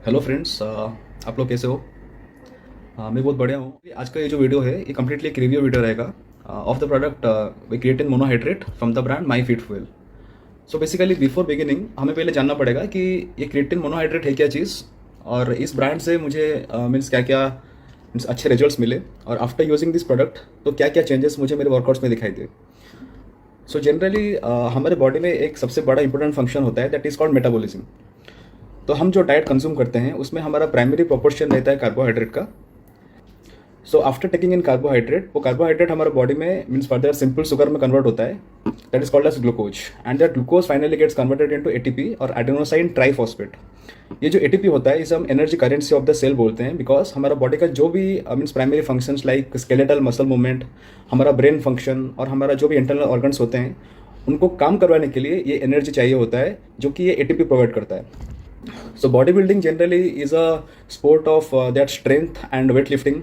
Hello friends, आप लोग कैसे हो? मैं बहुत बढ़िया हूँ। आज का ये जो वीडियो है ये कम्प्लीटली एक रिव्यू वीडियो रहेगा of the product whey creatine monohydrate from the brand my fit fuel. So basically before beginning हमें पहले जानना पड़ेगा कि ये क्रिएटिन मोनोहाइड्रेट है क्या चीज़, और इस ब्रांड से मुझे मीन्स क्या क्या मीन्स अच्छे रिजल्ट्स मिले, और आफ्टर यूजिंग दिस प्रोडक्ट तो क्या क्या चेंजेस मुझे मेरे वर्कआउट्स में दिखाई दे। सो जनरली हमारे बॉडी में एक सबसे बड़ा इंपॉर्टेंट फंक्शन होता है, दैट इज़ कॉल्ड मेटाबॉलिज्म। तो हम जो डाइट कंज्यूम करते हैं उसमें हमारा प्राइमरी प्रोपोर्शन रहता है कार्बोहाइड्रेट का। So after taking in carbohydrate, वो कार्बोहाइड्रेट हमारे बॉडी में मीन्स फर्दर सिंपल शुगर में कन्वर्ट होता है, that is called as glucose, and that glucose finally gets converted into ATP और एडेनोसाइन ट्राइफॉस्फेट। ये जो एटीपी होता है इसे हम energy currency of the cell बोलते हैं, बिकॉज हमारा बॉडी का जो भी means primary functions like skeletal muscle movement, हमारा ब्रेन फंक्शन और हमारा जो भी इंटरनल ऑर्गन्स होते हैं उनको काम करवाने के लिए ये एनर्जी चाहिए होता है, जो कि ये एटीपी प्रोवाइड करता है। So body building generally is a sport of that strength and weight lifting.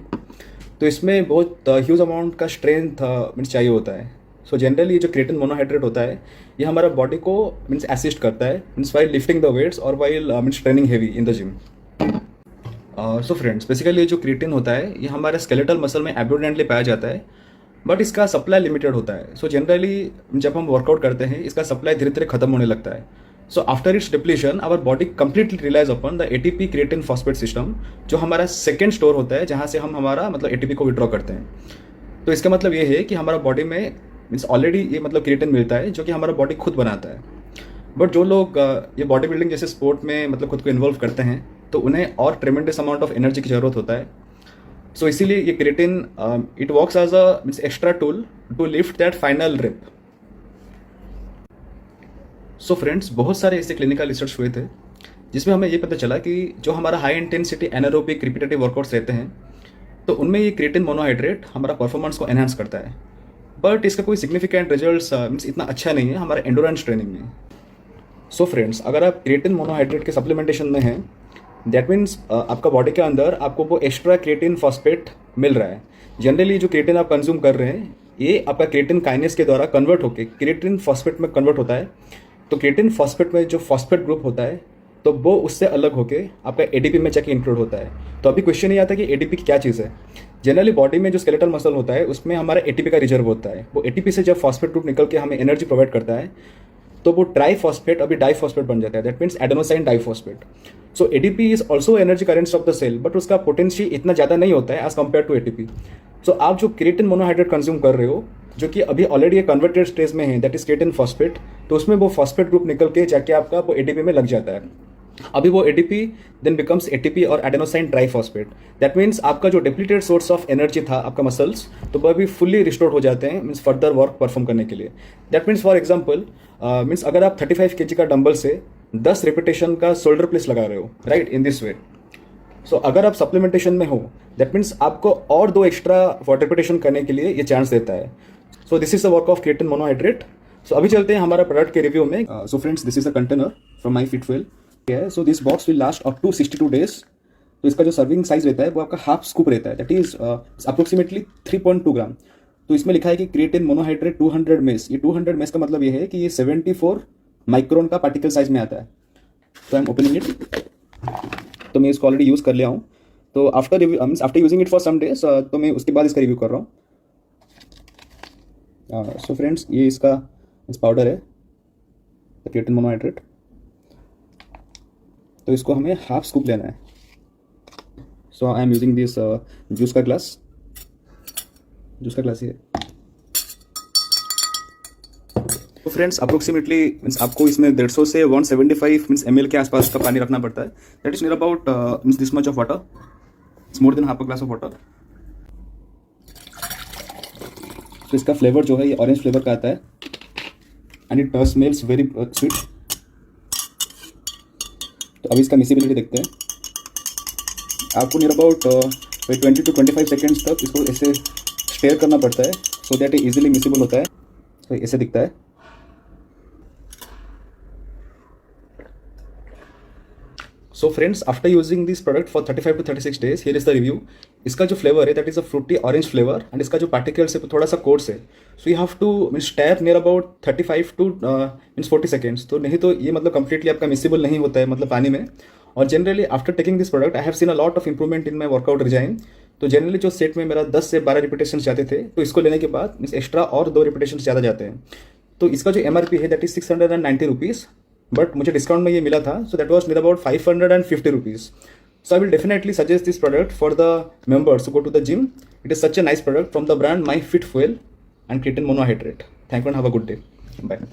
तो इसमें बहुत ह्यूज अमाउंट का स्ट्रेंथ मीन्स चाहिए होता है। सो जनरली ये जो क्रिएटिन मोनोहाइड्रेट होता है ये हमारा बॉडी को मीन्स असिस्ट करता है means while lifting the weights और while means training heavy in the gym. So friends, basically ये जो क्रिएटिन होता है ये हमारे स्केलेटल मसल में एब्यूडेंटली पाया जाता है, बट इसका सप्लाई लिमिटेड होता है। सो जनरली जब हम वर्कआउट करते हैं इसका सप्लाई धीरे धीरे खत्म होने लगता है। So after its depletion our body completely relies upon the ATP creatine phosphate system, जो हमारा सेकेंड स्टोर होता है जहाँ से हम हमारा मतलब एटीपी को विड्रॉ करते हैं। तो इसका मतलब ये है कि हमारा बॉडी में मीन्स ऑलरेडी ये मतलब क्रिएटिन मिलता है जो कि हमारा बॉडी खुद बनाता है। बट जो लोग ये बॉडी बिल्डिंग जैसे स्पोर्ट में मतलब खुद को इन्वॉल्व करते हैं तो उन्हें और ट्रेमेंडस अमाउंट ऑफ एनर्जी की जरूरत होता है। सो इसीलिए ये creatine it works as a means extra tool to lift that final rep. So friends, बहुत सारे ऐसे क्लिनिकल रिसर्च हुए थे जिसमें हमें ये पता चला कि जो हमारा high intensity anaerobic repetitive workouts रहते हैं तो उनमें ये क्रिएटिन मोनोहाइड्रेट हमारा परफॉर्मेंस को एनहांस करता है, बट इसका कोई सिग्निफिकेंट रिजल्ट्स मीन्स इतना अच्छा नहीं है हमारे एंडोरेंस ट्रेनिंग में। सो फ्रेंड्स, अगर आप क्रिएटिन मोनोहाइड्रेट के सप्लीमेंटेशन में हैं, दैट मीन्स आपका बॉडी के अंदर आपको वो एक्स्ट्रा क्रिएटिन फॉस्फेट मिल रहा है। जनरली जो क्रिएटिन आप कंज्यूम कर रहे हैं ये आपका क्रिएटिन काइनेस के द्वारा कन्वर्ट होकर क्रिएटिन फॉस्फेट में कन्वर्ट होता है। तो क्रिएटिन फॉस्फेट में जो फॉस्फेट ग्रुप होता है तो वो उससे अलग होके आपका एडीपी में जाके इंक्लूड होता है। तो अभी क्वेश्चन नहीं आता कि एडीपी क्या चीज़ है। जनरली बॉडी में जो स्केलेटल मसल होता है उसमें हमारा एटीपी का रिजर्व होता है। वो एटीपी से जब फॉस्फेट ग्रुप निकल के हमें एनर्जी प्रोवाइड करता है तो वो ट्राइफॉस्फेट अभी डाइफॉस्फेट बन जाता है, that means adenosine diphosphate. So ADP is also energy currency of the cell, but उसका पोटेंशियल इतना ज़्यादा नहीं होता है as compare to ATP. So आप जो क्रिएटिन मोनोहाइड्रेट कंज्यूम कर रहे हो जो कि अभी ऑलरेडी एक कन्वर्टेड स्टेज में है, दैट इज क्रिएटिन फॉस्फेट, तो उसमें वो फॉस्फेट ग्रुप निकल के जाके आपका वो एटीपी में लग जाता है। अभी वो एटीपी देन बिकम्स एटीपी और एडेनोसाइन ट्राइफॉस्फेट। दैट मीन्स आपका जो डिप्लीटेड सोर्स ऑफ एनर्जी था आपका मसल्स, तो वो अभी फुल्ली रिस्टोर हो जाते हैं मीन्स फर्दर वर्क परफॉर्म करने के लिए। That means for example means अगर आप 35 kg का डंबल से 10 रिपीटेशन का शोल्डर प्रेस लगा रहे हो राइट इन दिस वे, सो अगर आप सप्लीमेंटेशन में हो दैट मीन्स आपको और 2 एक्स्ट्रा रिपीटेशन करने के लिए ये चांस देता है। So this is the work of creatine monohydrate. So अभी चलते हैं हमारा प्रोडक्ट के रिव्यू में। So friends, this is the container from my fit fuel. So this box will last up to 62 days। तो इसका जो सर्विंग साइज रहता है वो आपका हाफ स्कूप रहता है, दैट इज अप्रोक्सीमेटली 3.2 ग्राम। तो इसमें लिखा है कि क्रिएटिन मोनोहाइड्रेट 200 मेस। ये 200 मेस का मतलब ये है कि ये 74 माइक्रोन का पार्टिकल साइज में आता है। तो आई एम ओपनिंग इट। तो मैं इसको ऑलरेडी यूज़ कर लिया हूँ। तो after using it for some days तो मैं उसके बाद इसका रिव्यू कर रहा हूँ। सो फ्रेंड्स, ये इसका पाउडर है क्रिएटिन मोनोहाइड्रेट। तो इसको हमें हाफ स्कूप लेना है। So I am using this juice का ग्लास ही है। तो फ्रेंड्स, अप्रोक्सीमेटली मीन्स आपको इसमें 150 से 175 मीन्स ml के आसपास का पानी रखना पड़ता है। That is near about means this much of water, it's more than half a glass of water. तो इसका फ्लेवर जो है ये ऑरेंज फ्लेवर का आता है and it smells very sweet. तो अभी इसका मिसिबिलिटी देखते हैं। आपको नियर अबाउट 20 to 25 सेकेंड्स तक इसको ऐसे स्टेयर करना पड़ता है सो दैट ये इजीली मिसिबल होता है। तो ऐसे दिखता है। So friends, after using this product for 35 to 36 days, here is the review. इसका जो फ्लेवर है that is a fruity orange flavour and इसका जो पार्टिकल्स है थोड़ा सा कोर्स है। So you have to means stir near about 35 to means 40 seconds. तो नहीं तो ये मतलब कंप्लीटली आपका मिसिबल नहीं होता है मतलब पानी में। और generally after taking this product I have seen a lot of improvement in my workout resign. तो जनरली जो सेट में मेरा 10 से 12 रिपीटेशन जाते थे, तो इसको लेने के बाद मीन्स एक्स्ट्रा और 2 रिपीटेशन ज़्यादा जाते हैं। तो इसका जो MRP है दैट इज 690 रुपीज़, बट मुझे डिस्काउंट में ये मिला था, so that was near about 550 rupees. So I will definitely suggest this product for the members who go to the gym. It is such a nice product from the brand My Fit Fuel and creatine monohydrate. Thank you and have a good day. Bye.